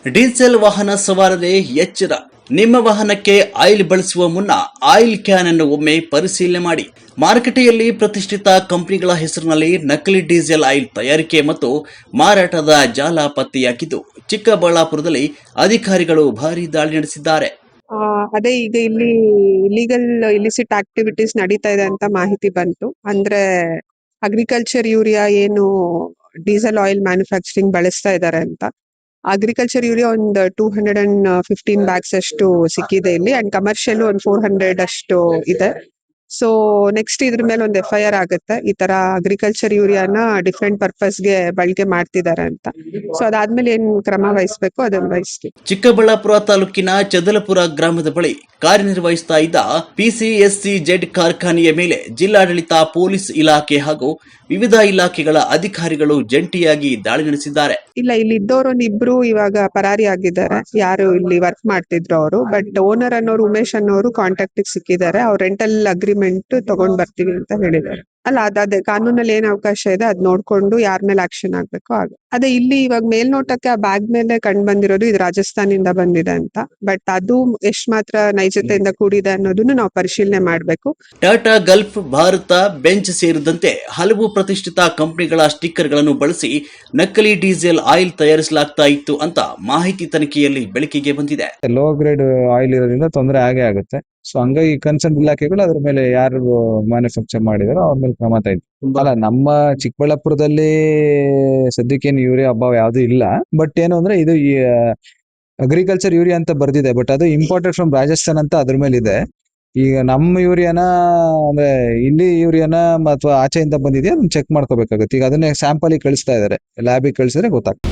Diesel ವಾಹನ ಸವಾರರೇ ಎಚ್ಚರ. ನಿಮ್ಮ ವಾಹನಕ್ಕೆ ಆಯಿಲ್ ಬಳಸುವ ಮುನ್ನ ಆಯಿಲ್ ಕ್ಯಾನ್ ಅನ್ನು ಒಮ್ಮೆ ಪರಿಶೀಲನೆ ಮಾಡಿ. ಮಾರುಕಟ್ಟೆಯಲ್ಲಿ ಪ್ರತಿಷ್ಠಿತ ಕಂಪನಿಗಳ ಹೆಸರಿನಲ್ಲಿ ನಕಲಿ ಡೀಸೆಲ್ ಆಯಿಲ್ ತಯಾರಿಕೆ ಮತ್ತು ಮಾರಾಟದ ಜಾಲ ಪತ್ತೆಯಾಗಿದ್ದು, ಚಿಕ್ಕಬಳ್ಳಾಪುರದಲ್ಲಿ ಅಧಿಕಾರಿಗಳು ಭಾರೀ ದಾಳಿ ನಡೆಸಿದ್ದಾರೆ. ಅದೇ ಈಗ ಇಲ್ಲಿ ಇಲಿಗಲ್ ಇಲಿಸಿಟ್ ಆಕ್ಟಿವಿಟೀಸ್ ನಡೀತಾ ಇದೆ ಅಂತ ಮಾಹಿತಿ ಬಂತು. ಅಂದ್ರೆ ಅಗ್ರಿಕಲ್ಚರ್ ಯೂರಿಯಾ ಏನು ಡೀಸೆಲ್ ಆಯಿಲ್ ಮ್ಯಾನುಫ್ಯಾಕ್ಚರಿಂಗ್ ಬಳಸ್ತಾ ಇದ್ದಾರೆ ಅಂತ. ಅಗ್ರಿಕಲ್ಚರ್ ಯೂರಿಯಾ ಒಂದು 215 ಬ್ಯಾಗ್ಸ್ ಅಷ್ಟು ಸಿಕ್ಕಿದೆ ಇಲ್ಲಿ, ಅಂಡ್ ಕಮರ್ಷಿಯಲ್ ಒಂದು 400 ಅಷ್ಟು ಇದೆ. ಸೊ ನೆಕ್ಸ್ಟ್ ಇದ್ರ ಮೇಲೆ ಒಂದು FIR ಆಗುತ್ತೆ. ಈ ತರ ಅಗ್ರಿಕಲ್ಚರ್ ಯೂರಿಯಾನ ಡಿಫ್ರೆಂಟ್ ಪರ್ಪಸ್ಗೆ ಬಳಕೆ ಮಾಡ್ತಿದ್ದಾರೆ ಅಂತ. ಸೊ ಅದಾದ್ಮೇಲೆ ಏನ್ ಕ್ರಮ ವಹಿಸ್ಬೇಕು ಅದನ್ನ ವಹಿಸ್ತೀವಿ. ಚಿಕ್ಕಬಳ್ಳಾಪುರ ತಾಲೂಕಿನ ಚದಲಪುರ ಗ್ರಾಮದ ಬಳಿ ಕಾರ್ಯನಿರ್ವಹಿಸ್ತಾ ಇದ್ದ PCSCZ ಕಾರ್ಖಾನೆಯ ಮೇಲೆ ಜಿಲ್ಲಾಡಳಿತ, ಪೊಲೀಸ್ ಇಲಾಖೆ ಹಾಗೂ ವಿವಿಧ ಇಲಾಖೆಗಳ ಅಧಿಕಾರಿಗಳು ಜಂಟಿಯಾಗಿ ದಾಳಿ ನಡೆಸಿದ್ದಾರೆ. ಇಲ್ಲ, ಇಲ್ಲಿ ಇದ್ದವರು ಇಬ್ರು ಇವಾಗ ಪರಾರಿ ಆಗಿದ್ದಾರೆ. ಯಾರು ಇಲ್ಲಿ ವರ್ಕ್ ಮಾಡ್ತಿದ್ರು ಅವರು. ಬಟ್ ಓನರ್ ಅನ್ನೋರು ಉಮೇಶ್ ಅನ್ನೋರು ಕಾಂಟ್ಯಾಕ್ಟ್ ಸಿಕ್ಕಿದ್ದಾರೆ. ಅವ್ರು ರೆಂಟಲ್ ಅಗ್ರಿಮೆಂಟ್ ತಗೊಂಡ್ ಬರ್ತೀವಿ ಅಂತ ಹೇಳಿದ್ದಾರೆ. ಅಲ್ಲ, ಅದೇ ಕಾನೂನಲ್ಲಿ ಏನ್ ಅವಕಾಶ ಇದೆ ಅದ್ ನೋಡ್ಕೊಂಡು ಯಾರ ಮೇಲೆ ಆಕ್ಷನ್ ಆಗ್ಬೇಕು ಆಗ. ಅದೇ ಇಲ್ಲಿ ಇವಾಗ ಮೇಲ್ನೋಟಕ್ಕೆ ಆ ಬ್ಯಾಗ್ ಮೇಲೆ ಕಂಡು ಬಂದಿರೋದು ಇದು ರಾಜಸ್ಥಾನಿಂದ ಬಂದಿದೆ ಅಂತ. ಬಟ್ ಅದು ಎಷ್ಟ್ ಮಾತ್ರ ನೈಜತೆಯಿಂದ ಕೂಡಿದೆ ಅನ್ನೋದನ್ನು ನಾವು ಪರಿಶೀಲನೆ ಮಾಡ್ಬೇಕು. ಟಾಟಾ, ಗಲ್ಫ್, ಭಾರತ ಬೆಂಚ್ ಸೇರಿದಂತೆ ಹಲವು ಪ್ರತಿಷ್ಠಿತ ಕಂಪನಿಗಳ ಸ್ಟಿಕ್ಕರ್ಗಳನ್ನು ಬಳಸಿ ನಕಲಿ ಡೀಸೆಲ್ ಆಯಿಲ್ ತಯಾರಿಸಲಾಗ್ತಾ ಇತ್ತು ಅಂತ ಮಾಹಿತಿ ತನಿಖೆಯಲ್ಲಿ ಬೆಳಕಿಗೆ ಬಂದಿದೆ. ಲೋ ಗ್ರೇಡ್ ಆಯಿಲ್ ಇರೋದ್ರಿಂದ ತೊಂದರೆ ಆಗೇ ಆಗುತ್ತೆ. ಸೊ ಹಂಗಾಗಿ ಕನ್ಸರ್ನ್ ಇಲಾಖೆಗಳು ಅದ್ರ ಮೇಲೆ ಯಾರು ಮ್ಯಾನುಫ್ಯಾಕ್ಚರ್ ಮಾಡಿದಾರೋ ಅವ್ರ ಮೇಲೆ ಕ್ರಮ ತೆಗೆದು. ಅಲ್ಲ, ನಮ್ಮ ಚಿಕ್ಕಬಳ್ಳಾಪುರದಲ್ಲಿ ಸದ್ಯಕ್ಕೇನು ಯೂರಿಯಾ ಅಭಾವ ಯಾವ್ದು ಇಲ್ಲ. ಬಟ್ ಏನು ಅಂದ್ರೆ ಇದು ಅಗ್ರಿಕಲ್ಚರ್ ಯೂರಿಯಾ ಅಂತ ಬರ್ದಿದೆ. ಬಟ್ ಅದು ಇಂಪೋರ್ಟೆಡ್ ಫ್ರಮ್ ರಾಜಸ್ಥಾನ್ ಅಂತ ಅದ್ರ ಮೇಲೆ ಇದೆ. ಈಗ ನಮ್ಮ ಯೂರಿಯಾನ ಅಂದ್ರೆ ಇಲ್ಲಿ ಯೂರಿಯಾನ ಅಥವಾ ಆಚೆಯಿಂದ ಬಂದಿದೆಯಾ ಅದನ್ನ ಚೆಕ್ ಮಾಡ್ಕೋಬೇಕಾಗುತ್ತೆ. ಈಗ ಅದನ್ನೇ ಸ್ಯಾಂಪಲ್ ಕಳಿಸ್ತಾ ಇದಾರೆ, ಲ್ಯಾಬಿಗೆ ಕಳಿಸಿದ್ರೆ ಗೊತ್ತಾಗ್ತದೆ.